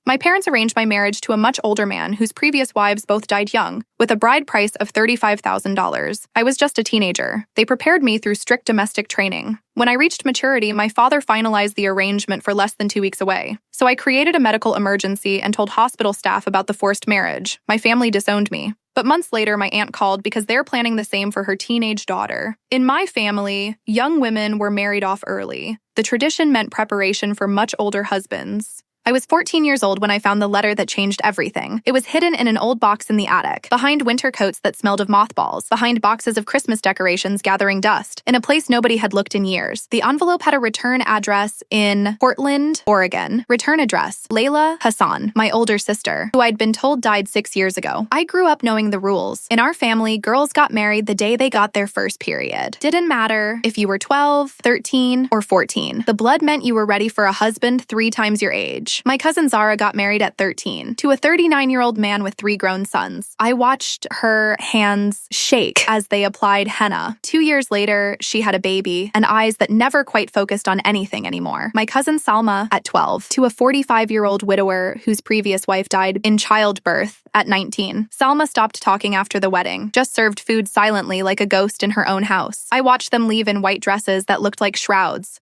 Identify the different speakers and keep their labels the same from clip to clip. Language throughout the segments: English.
Speaker 1: My parents arranged my marriage to a much older man whose previous wives both died young, with a bride price of $35,000. I was just a teenager. They prepared me through strict domestic training. When I reached maturity, my father finalized the arrangement for less than 2 weeks away. So I created a medical emergency and told hospital staff about the forced marriage. My family disowned me. But months later, my aunt called because they're planning the same for her teenage daughter. In my family, young women were married off early. The tradition meant preparation for much older husbands. I was 14 years old when I found the letter that changed everything. It was hidden in an old box in the attic, behind winter coats that smelled of mothballs, behind boxes of Christmas decorations gathering dust, in a place nobody had looked in years. The envelope had a return address in Portland, Oregon. Return address, Layla Hassan, my older sister, who I'd been told died 6 years ago. I grew up knowing the rules. In our family, girls got married the day they got their first period. Didn't matter if you were 12, 13, or 14. The blood meant you were ready for a husband 3 times your age. My cousin Zara got married at 13 to a 39-year-old man with 3 grown sons. I watched her hands shake as they applied henna. 2 years later, she had a baby and eyes that never quite focused on anything anymore. My cousin Salma at 12 to a 45-year-old widower whose previous wife died in childbirth at 19. Salma stopped talking after the wedding, just served food silently like a ghost in her own house. I watched them leave in white dresses that looked like shrouds,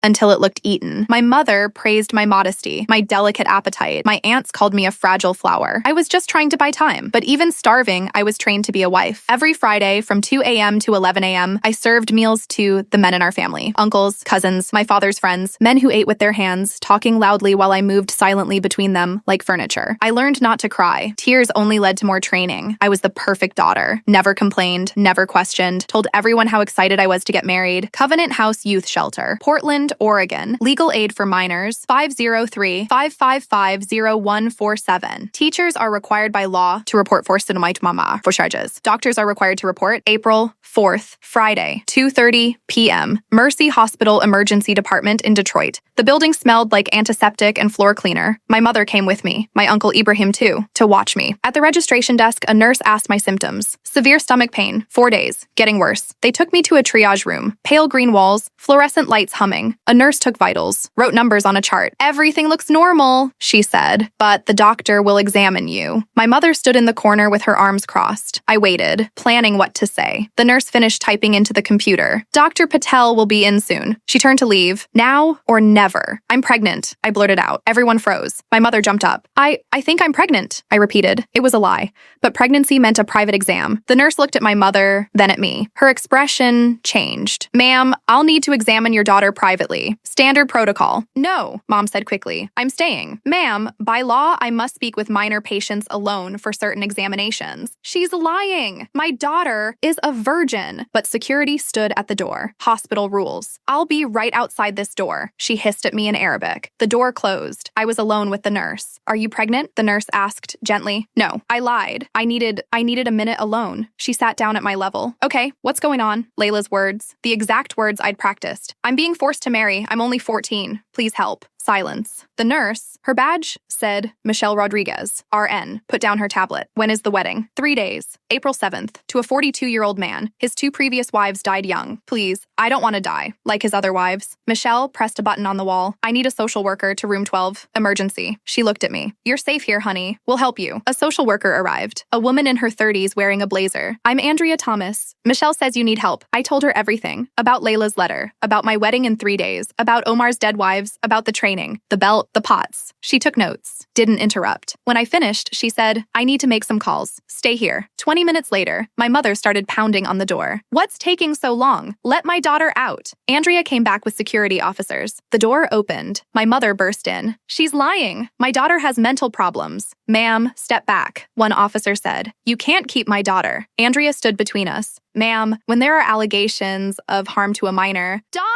Speaker 1: until it looked eaten. My mother praised my modesty, my delicate appetite. My aunts called me a fragile flower. I was just trying to buy time, but even starving, I was trained to be a wife. Every Friday from 2 a.m. to 11 a.m., I served meals to the men in our family, uncles, cousins, my father's friends, men who ate with their hands, talking loudly while I moved silently between them like furniture. I learned not to cry. Tears only led to more training. I was the perfect daughter. Never complained, never questioned, told everyone how excited I was to get married. Covenant House Youth Shelter, Portland, Oregon. Legal aid for minors, 503-555-0147. Teachers are required by law to report forced mama for charges. Doctors are required to report April 4th, Friday, 2:30 p.m. Mercy Hospital Emergency Department in Detroit. The building smelled like antiseptic and floor cleaner. My mother came with me, my uncle Ibrahim too, to watch me. At the registration desk, a nurse asked my symptoms. Severe stomach pain, 4 days, getting worse. They took me to a triage room. Pale green walls, fluorescent lights humming. A nurse took vitals, wrote numbers on a chart. Everything looks normal, she said, but the doctor will examine you. My mother stood in the corner with her arms crossed. I waited, planning what to say. The nurse finished typing into the computer. Dr. Patel will be in soon. She turned to leave. Now or never. I'm pregnant, I blurted out. Everyone froze. My mother jumped up. I think I'm pregnant, I repeated. It was a lie, but pregnancy meant a private exam. The nurse looked at my mother, then at me. Her expression changed. Ma'am, I'll need to examine your daughter privately. Standard protocol. No, Mom said quickly. I'm staying. Ma'am, by law, I must speak with minor patients alone for certain examinations. She's lying. My daughter is a virgin. But security stood at the door. Hospital rules. I'll be right outside this door, she hissed at me in Arabic. The door closed. I was alone with the nurse. Are you pregnant? The nurse asked gently. No, I lied. I needed a minute alone. She sat down at my level. Okay, what's going on? Layla's words. The exact words I'd practiced. I'm being forced to marry. I'm only 14. Please help. Silence. The nurse, her badge said Michelle Rodriguez, RN, put down her tablet. When is the wedding? 3 days. April 7th, to a 42-year-old man. His 2 previous wives died young. Please, I don't want to die, like his other wives. Michelle pressed a button on the wall. I need a social worker to room 12. Emergency. She looked at me. You're safe here, honey. We'll help you. A social worker arrived. A woman in her 30s wearing a blazer. I'm Andrea Thomas. Michelle says you need help. I told her everything. About Layla's letter. About my wedding in 3 days. About Omar's dead wives. About the training. The belt, the pots. She took notes, didn't interrupt. When I finished, she said, I need to make some calls. Stay here. 20 minutes later, my mother started pounding on the door. What's taking so long? Let my daughter out. Andrea came back with security officers. The door opened. My mother burst in. She's lying. My daughter has mental problems. Ma'am, step back, one officer said. You can't keep my daughter. Andrea stood between us. Ma'am, when there are allegations of harm to a minor, daughter!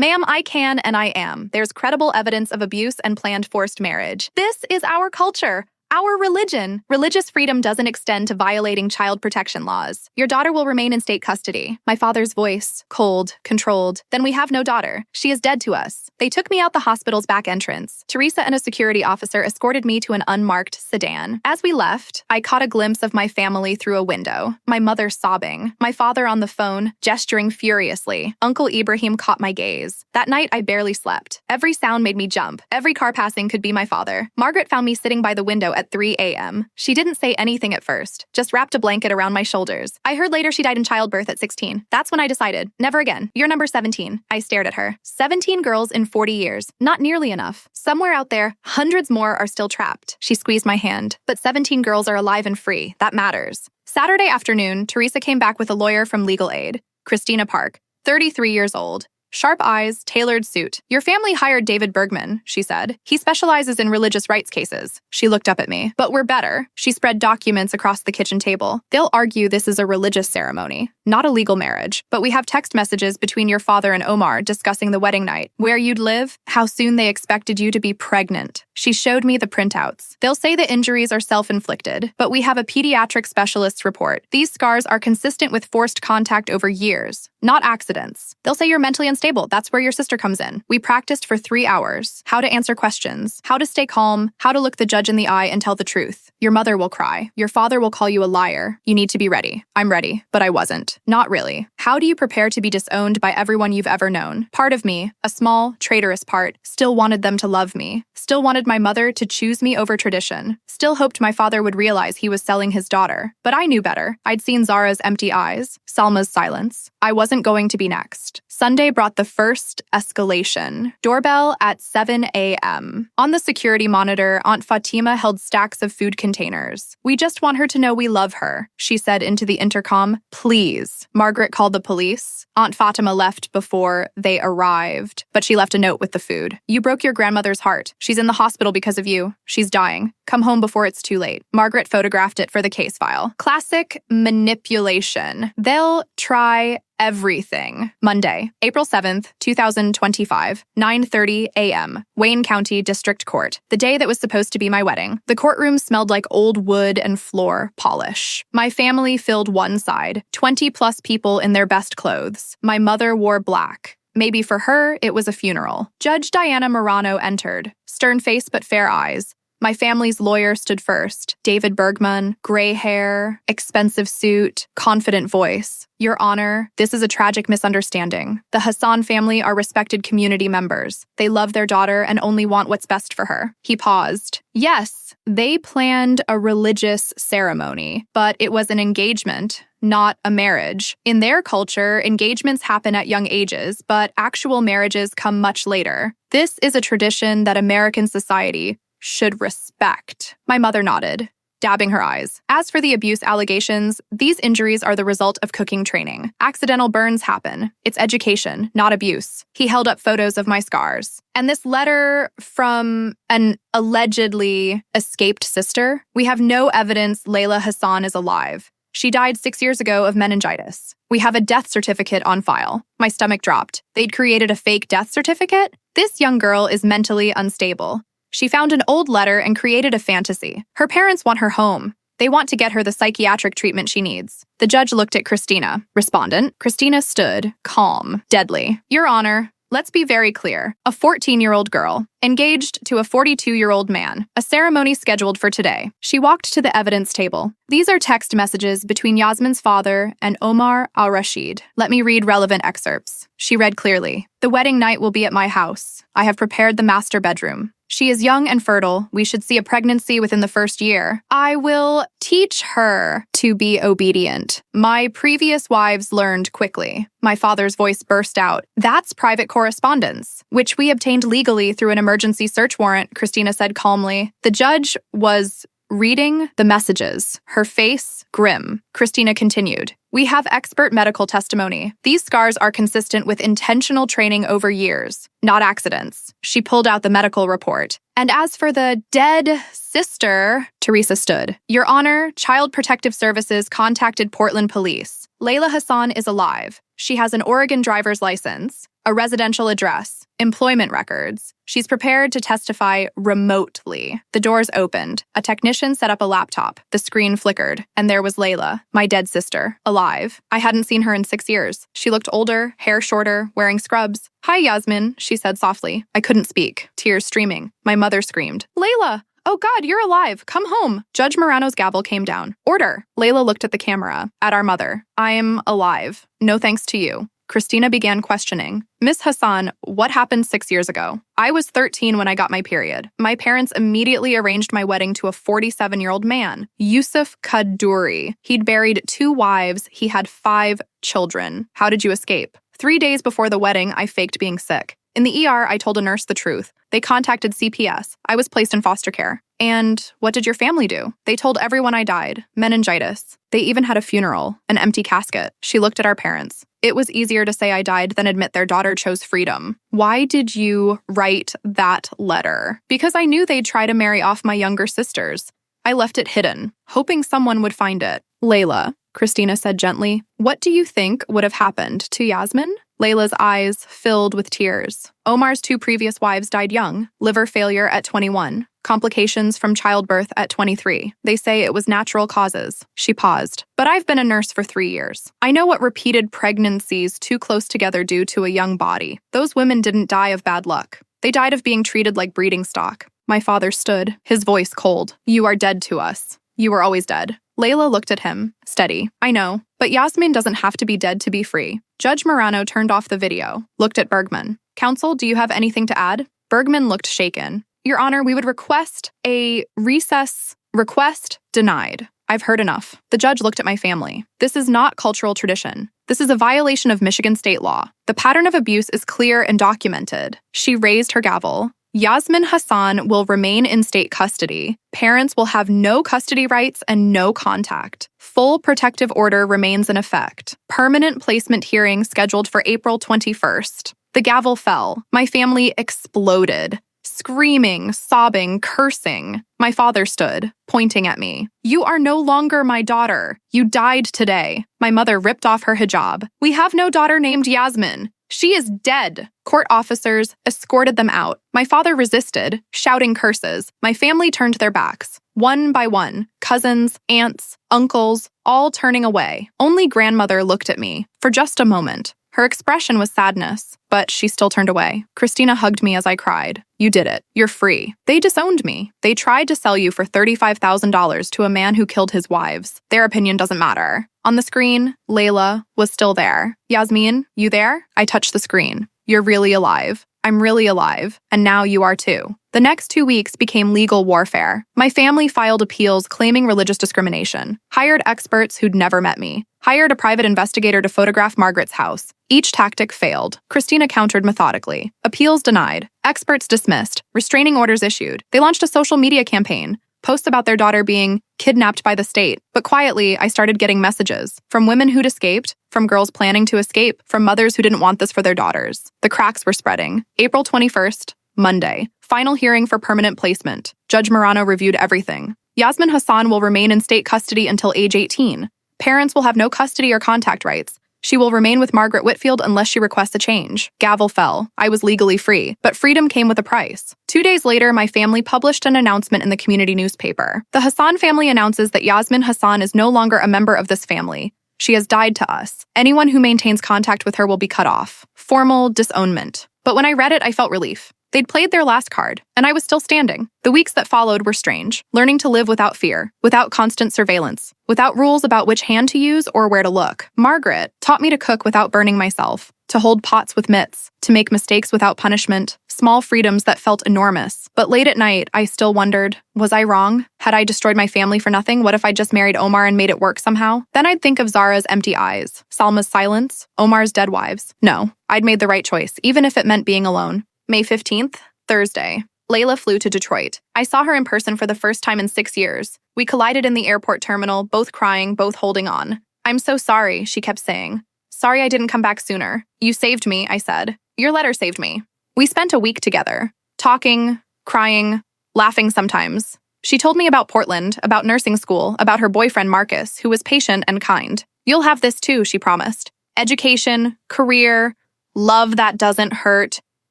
Speaker 1: Ma'am, I can and I am. There's credible evidence of abuse and planned forced marriage. This is our culture. Our religion. Religious freedom doesn't extend to violating child protection laws. Your daughter will remain in state custody. My father's voice, cold, controlled. Then we have no daughter. She is dead to us. They took me out the hospital's back entrance. Teresa and a security officer escorted me to an unmarked sedan. As we left, I caught a glimpse of my family through a window. My mother sobbing. My father on the phone, gesturing furiously. Uncle Ibrahim caught my gaze. That night, I barely slept. Every sound made me jump. Every car passing could be my father. Margaret found me sitting by the window at 3 a.m. She didn't say anything at first, just wrapped a blanket around my shoulders. I heard later she died in childbirth at 16. That's when I decided, never again. You're number 17. I stared at her. 17 girls in 40 years. Not nearly enough. Somewhere out there, hundreds more are still trapped. She squeezed my hand. But 17 girls are alive and free. That matters. Saturday afternoon, Teresa came back with a lawyer from Legal Aid, Christina Park, 33 years old. Sharp eyes, tailored suit. Your family hired David Bergman, she said. He specializes in religious rights cases. She looked up at me. But we're better. She spread documents across the kitchen table. They'll argue this is a religious ceremony, not a legal marriage. But we have text messages between your father and Omar discussing the wedding night, where you'd live, how soon they expected you to be pregnant. She showed me the printouts. They'll say the injuries are self-inflicted, but we have a pediatric specialist's report. These scars are consistent with forced contact over years, not accidents. They'll say you're mentally unstable. That's where your sister comes in. We practiced for 3 hours. How to answer questions, how to stay calm, how to look the judge in the eye and tell the truth. Your mother will cry. Your father will call you a liar. You need to be ready. I'm ready, but I wasn't. Not really. How do you prepare to be disowned by everyone you've ever known? Part of me, a small, traitorous part, still wanted them to love me. Still wanted my mother to choose me over tradition. Still hoped my father would realize he was selling his daughter. But I knew better. I'd seen Zara's empty eyes, Salma's silence. I wasn't going to be next. Sunday brought the first escalation. Doorbell at 7 a.m. On the security monitor, Aunt Fatima held stacks of food containers. We just want her to know we love her, she said into the intercom. Please. Margaret called the police. Aunt Fatima left before they arrived, but she left a note with the food. You broke your grandmother's heart. She's in the hospital because of you. She's dying. Come home before it's too late. Margaret photographed it for the case file. Classic manipulation. They'll try everything. Monday, April 7th, 2025, 9:30 a.m., Wayne County District Court, the day that was supposed to be my wedding. The courtroom smelled like old wood and floor polish. My family filled one side, 20-plus people in their best clothes. My mother wore black. Maybe for her, it was a funeral. Judge Diana Morano entered, stern face but fair eyes. My family's lawyer stood first. David Bergman, gray hair, expensive suit, confident voice. Your Honor, this is a tragic misunderstanding. The Hassan family are respected community members. They love their daughter and only want what's best for her. He paused. Yes, they planned a religious ceremony, but it was an engagement, not a marriage. In their culture, engagements happen at young ages, but actual marriages come much later. This is a tradition that American society should respect. My mother nodded, dabbing her eyes. As for the abuse allegations, these injuries are the result of cooking training. Accidental burns happen. It's education, not abuse. He held up photos of my scars. And this letter from an allegedly escaped sister, we have no evidence Layla Hassan is alive. She died 6 years ago of meningitis. We have a death certificate on file. My stomach dropped. They'd created a fake death certificate? This young girl is mentally unstable. She found an old letter and created a fantasy. Her parents want her home. They want to get her the psychiatric treatment she needs. The judge looked at Christina. Respondent. Christina stood, calm, deadly. Your Honor, let's be very clear. A 14-year-old girl, engaged to a 42-year-old man. A ceremony scheduled for today. She walked to the evidence table. These are text messages between Yasmin's father and Omar al-Rashid. Let me read relevant excerpts. She read clearly. The wedding night will be at my house. I have prepared the master bedroom. She is young and fertile. We should see a pregnancy within the first year. I will teach her to be obedient. My previous wives learned quickly. My father's voice burst out. That's private correspondence, which we obtained legally through an emergency search warrant, Christina said calmly. The judge was reading the messages, her face grim. Christina continued. We have expert medical testimony. These scars are consistent with intentional training over years, not accidents. She pulled out the medical report. And as for the dead sister, Teresa stood. Your Honor, Child Protective Services contacted Portland police. Layla Hassan is alive. She has an Oregon driver's license, a residential address, employment records. She's prepared to testify remotely. The doors opened. A technician set up a laptop. The screen flickered, and there was Layla, my dead sister, alive. I hadn't seen her in 6 years. She looked older, hair shorter, wearing scrubs. "Hi, Yasmin," she said softly. I couldn't speak, tears streaming. My mother screamed, "Layla! Oh God, you're alive. Come home." Judge Morano's gavel came down. "Order." Layla looked at the camera, at our mother. "I'm alive. No thanks to you." Christina began questioning. "Miss Hassan, what happened 6 years ago?" "I was 13 when I got my period. My parents immediately arranged my wedding to a 47-year-old man, Yusuf Kaduri. He'd buried 2 wives. He had 5 children. How did you escape?" 3 days before the wedding, I faked being sick. In the ER, I told a nurse the truth. They contacted CPS. I was placed in foster care. "And what did your family do?" "They told everyone I died. Meningitis. They even had a funeral, an empty casket." She looked at our parents. "It was easier to say I died than admit their daughter chose freedom." "Why did you write that letter?" "Because I knew they'd try to marry off my younger sisters. I left it hidden, hoping someone would find it." "Layla," Christina said gently, "what do you think would have happened to Yasmin?" Layla's eyes filled with tears. "Omar's 2 previous wives died young, liver failure at 21, complications from childbirth at 23. They say it was natural causes." She paused. "But I've been a nurse for 3 years. I know what repeated pregnancies too close together do to a young body. Those women didn't die of bad luck. They died of being treated like breeding stock." My father stood, his voice cold. "You are dead to us. You were always dead." Layla looked at him, steady. "I know, but Yasmin doesn't have to be dead to be free." Judge Morano turned off the video, looked at Bergman. "Counsel, do you have anything to add?" Bergman looked shaken. "Your Honor, we would request a recess. Request denied." "I've heard enough." The judge looked at my family. "This is not cultural tradition. This is a violation of Michigan state law. The pattern of abuse is clear and documented." She raised her gavel. "Yasmin Hassan will remain in state custody. Parents will have no custody rights and no contact. Full protective order remains in effect. Permanent placement hearing scheduled for April 21st. The gavel fell. My family exploded. Screaming, sobbing, cursing. My father stood, pointing at me. "You are no longer my daughter. You died today." My mother ripped off her hijab. "We have no daughter named Yasmin. She is dead." Court officers escorted them out. My father resisted, shouting curses. My family turned their backs, one by one, cousins, aunts, uncles, all turning away. Only grandmother looked at me, for just a moment. Her expression was sadness, but she still turned away. Christina hugged me as I cried. "You did it. You're free. They disowned me. They tried to sell you for $35,000 to a man who killed his wives. Their opinion doesn't matter." On the screen, Layla was still there. "Yasmin, you there?" I touched the screen. "You're really alive. I'm really alive. And now you are too." The next 2 weeks became legal warfare. My family filed appeals claiming religious discrimination, hired experts who'd never met me, hired a private investigator to photograph Margaret's house. Each tactic failed. Christina countered methodically. Appeals denied. Experts dismissed. Restraining orders issued. They launched a social media campaign. Posts about their daughter being kidnapped by the state. But quietly, I started getting messages from women who'd escaped, from girls planning to escape, from mothers who didn't want this for their daughters. The cracks were spreading. April 21st, Monday. Final hearing for permanent placement. Judge Morano reviewed everything. Yasmin Hassan will remain in state custody until age 18. Parents will have no custody or contact rights. She will remain with Margaret Whitfield unless she requests a change. Gavel fell. I was legally free, but freedom came with a price. 2 days later, my family published an announcement in the community newspaper. The Hassan family announces that Yasmin Hassan is no longer a member of this family. She has died to us. Anyone who maintains contact with her will be cut off. Formal disownment. But when I read it, I felt relief. They'd played their last card, and I was still standing. The weeks that followed were strange, learning to live without fear, without constant surveillance, without rules about which hand to use or where to look. Margaret taught me to cook without burning myself, to hold pots with mitts, to make mistakes without punishment, small freedoms that felt enormous. But late at night, I still wondered, was I wrong? Had I destroyed my family for nothing? What if I just married Omar and made it work somehow? Then I'd think of Zara's empty eyes, Salma's silence, Omar's dead wives. No, I'd made the right choice, even if it meant being alone. May 15th, Thursday. Layla flew to Detroit. I saw her in person for the first time in 6 years. We collided in the airport terminal, both crying, both holding on. "I'm so sorry," she kept saying. "Sorry I didn't come back sooner." "You saved me," I said. "Your letter saved me." We spent a week together, talking, crying, laughing sometimes. She told me about Portland, about nursing school, about her boyfriend Marcus, who was patient and kind. "You'll have this too," she promised. "Education, career, Love that doesn't hurt.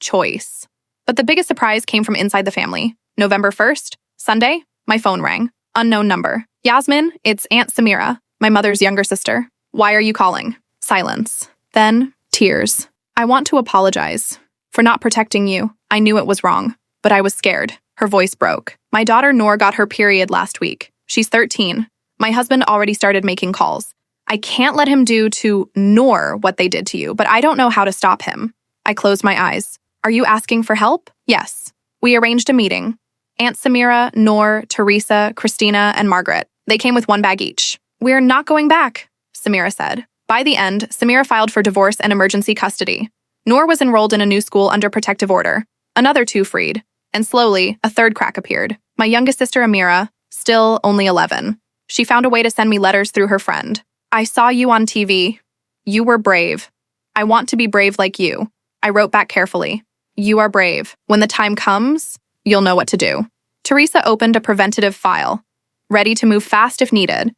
Speaker 1: Choice. But the biggest surprise came from inside the family. November 1st, Sunday, my phone rang. Unknown number. Yasmin, it's Aunt Samira, my mother's younger sister. Why are you calling? Silence. Then, tears. I want to apologize for not protecting you. I knew it was wrong, but I was scared. Her voice broke. My daughter Noor got her period last week. She's 13. My husband already started making calls. I can't let him do to Noor what they did to you, but I don't know how to stop him. I closed my eyes. Are you asking for help? Yes. We arranged a meeting. Aunt Samira, Noor, Teresa, Christina, and Margaret. They came with one bag each. We're not going back, Samira said. By the end, Samira filed for divorce and emergency custody. Noor was enrolled in a new school under protective order. Another two freed. And slowly, a third crack appeared. My youngest sister Amira, still only 11. She found a way to send me letters through her friend. I saw you on TV. You were brave. I want to be brave like you. I wrote back carefully. You are brave. When the time comes, you'll know what to do. Teresa opened a preventative file, ready to move fast if needed.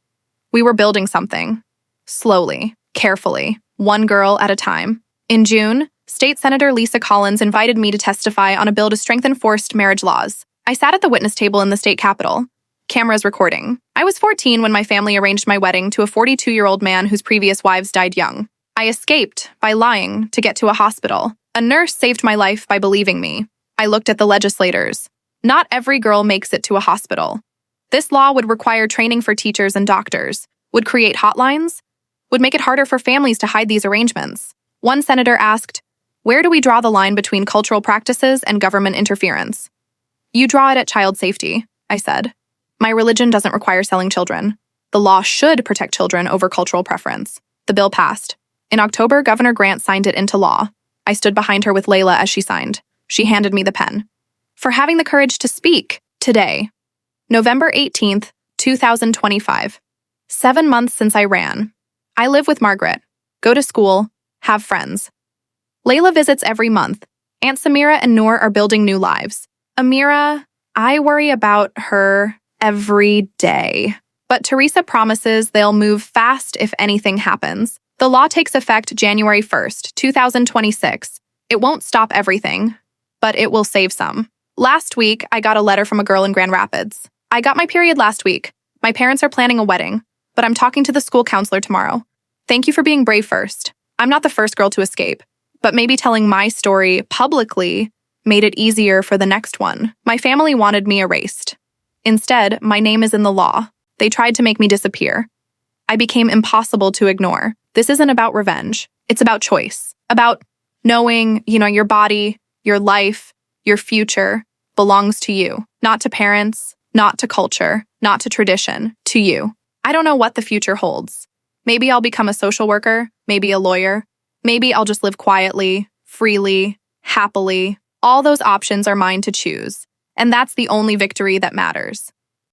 Speaker 1: We were building something. Slowly, carefully, one girl at a time. In June, State Senator Lisa Collins invited me to testify on a bill to strengthen forced marriage laws. I sat at the witness table in the state capitol. Cameras recording. I was 14 when my family arranged my wedding to a 42-year-old man whose previous wives died young. I escaped by lying to get to a hospital. A nurse saved my life by believing me. I looked at the legislators. Not every girl makes it to a hospital. This law would require training for teachers and doctors, would create hotlines, would make it harder for families to hide these arrangements. One senator asked, "Where do we draw the line between cultural practices and government interference?" "You draw it at child safety," I said. My religion doesn't require selling children. The law should protect children over cultural preference. The bill passed. In October, Governor Grant signed it into law. I stood behind her with Layla as she signed. She handed me the pen. For having the courage to speak today. November 18th, 2025. 7 months since I ran. I live with Margaret. Go to school. Have friends. Layla visits every month. Aunt Samira and Noor are building new lives. Amira, I worry about her every day. But Teresa promises they'll move fast if anything happens. The law takes effect January 1st, 2026. It won't stop everything, but it will save some. Last week, I got a letter from a girl in Grand Rapids. I got my period last week. My parents are planning a wedding, but I'm talking to the school counselor tomorrow. Thank you for being brave first. I'm not the first girl to escape, but maybe telling my story publicly made it easier for the next one. My family wanted me erased. Instead, my name is in the law. They tried to make me disappear. I became impossible to ignore. This isn't about revenge. It's about choice. About knowing, your body, your life, your future belongs to you. Not to parents, not to culture, not to tradition, to you. I don't know what the future holds. Maybe I'll become a social worker, maybe a lawyer. Maybe I'll just live quietly, freely, happily. All those options are mine to choose. And that's the only victory that matters.